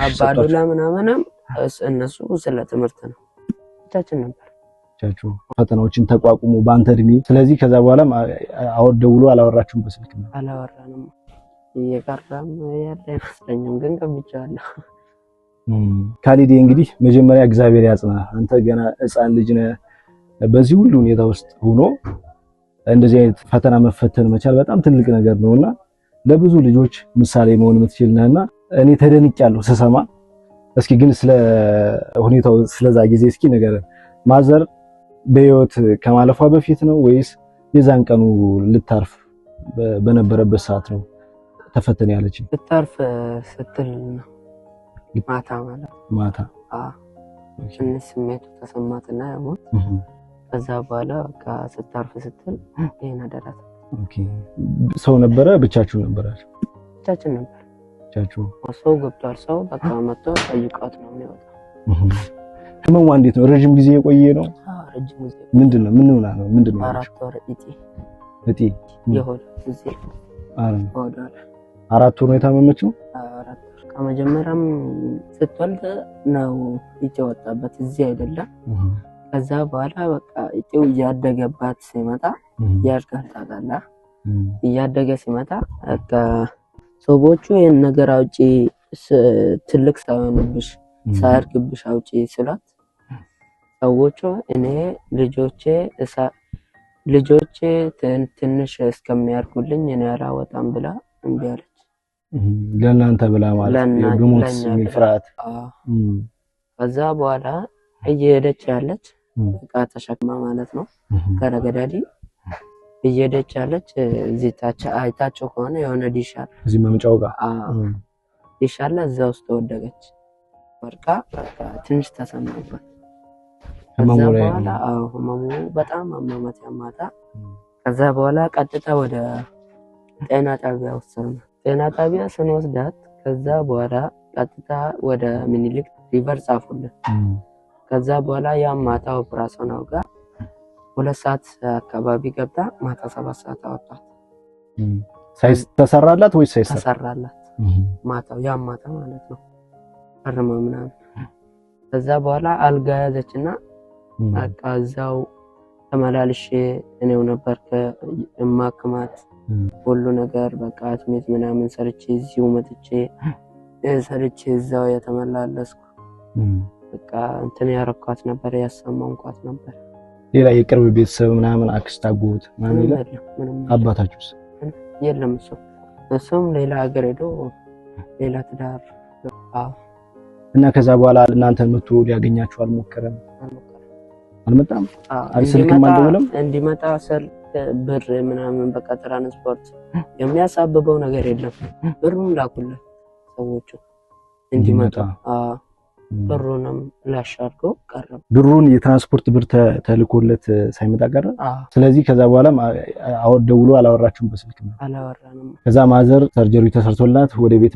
አባዱላ ምናምንም እነሱ ስለ ትምህርት ነው ብቻችን ነበር ቻቹ ፈተናዎችን ተቋቁሞ ባንተ እድሜ ስለዚህ ከዛ በኋላ ደውሎ አላወራችሁም በስልክ ነው አላወራንም እየቀረም ያለ አይመስለኝም ግን ቀምቻለሁ ካሊድ እንግዲህ መጀመሪያ እግዚአብሔር ያጽና አንተ ገና ሕፃን ልጅ ነህ በዚህ ሁሉ ሁኔታ ውስጥ ሆኖ እንደዚህ አይነት ፈተና መፈተን መቻል በጣም ትልቅ ነገር ነውና ለብዙ ልጆች ምሳሌ መሆን የምትችል ነህና እኔ ተደንቄያለሁ ስሰማ እስኪ ግን ስለ ሁኔታው ስለዛ ጊዜ እስኪ ነገር ማዘር በህይወት ከማለፏ በፊት ነው ወይስ የዛን ቀኑ ልታርፍ በነበረበት ሰዓት ነው ተፈተነ ያለች ልታርፍ ስትል ማታ ማለት ማታ ትንሽ ስሜቱ ተሰማትና ያሞት ከዛ በኋላ ስታርፍ ስትል ይሄን አደረሰ ኦኬ ሰው ነበረ ብቻችሁ ነበራችሁ ብቻችን ነበር ብቻችሁ ሰው ገብቷል ሰው በቃ መጥቶ ጠይቃት ነው የሚወጣው ህመሙ እንዴት ነው ረጅም ጊዜ የቆየ ነው ረጅም ጊዜ ምንድነው ምን ሆና ነው ምንድነው 4 ወር እጢ ይሆን እዚህ ወደ 4 ወር ነው የታመመችው 4 ከመጀመሪያም ስትወልድ ነው እጢ ወጣበት እዚህ አይደለም ከዛ በኋላ በቃ እጢው ያደገባት ሲመጣ ያርጋታላ ያደገ ሲመጣ በቃ ሰዎቹ ይሄን ነገር አውጪ ትልቅ ሳይሆንብሽ ሳያርግብሽ አውጪ ስላት ሰዎቹ እኔ ልጆቼ ትንሽ እስከሚያርጉልኝ እኔ አላወጣም ብላ እምቢ አለች ለእናንተ ብላ ማለት የሞት ፍርሃት ከዛ በኋላ እየሄደች ያለች በቃ ተሸክማ ማለት ነው ከረገዳዲ እየሄደች ያለች እዚህ ታች አይታቸው ከሆነ የሆነ ዲሻል እዚህ መምጫው ጋር ዲሻል እዛ ውስጥ ወደቀች ወርቃ በቃ ትንሽ ተሰማባት ከዛ በኋላ ህመሙ በጣም አመማት ያማታ ከዛ በኋላ ቀጥታ ወደ ጤና ጣቢያ ወሰድን ጤና ጣቢያ ስንወስዳት ከዛ በኋላ ቀጥታ ወደ ሚኒሊክ ሪቨር ጻፉልን ከዛ በኋላ ያማታ ኦፕራሽን አውጋ 2 ሰዓት አካባቢ ገብታ ማታ 7 ሰዓት አወጣት ሳይስ ተሰራላት ወይስ ሳይስ ተሰራላት ማታው ያማታ ማለት ነው አረማምና ከዛ በኋላ አልጋ ያዘችና አቃዛው ተመላልሼ እኔው ነበር ከማክማት ሁሉ ነገር በቃ አትሜት ምናምን ሰርቼ እዚው መጥቼ ሰርቼ እዛው የተመላለስኩ በቃ እንትን ያረኳት ነበር ያሰማንኳት ነበር ሌላ የቅርብ ቤተሰብ ምናምን አክስት አጎት ምናምን ይላል አባታችሁስ የለም እሱም ሌላ ሀገር ሄዶ ሌላ ትዳር እና ከዛ በኋላ እናንተን መጥቶ ሊያገኛችሁ አልሞከረም አልመጣም ስልክም አልደወለም እንዲመጣ ብር ምናምን በቃ ትራንስፖርት የሚያሳብበው ነገር የለም ብሩን ላኩለት ሰዎቹ እንዲመጣ ብሩንም ላሻርገው ቀረበ ብሩን የትራንስፖርት ብር ተልኮለት ሳይመጣ ቀረ ስለዚህ ከዛ በኋላ ደውሎ አላወራችሁም በስልክ ነው አላወራንም ከዛ ማዘር ሰርጀሪ ተሰርቶላት ወደ ቤት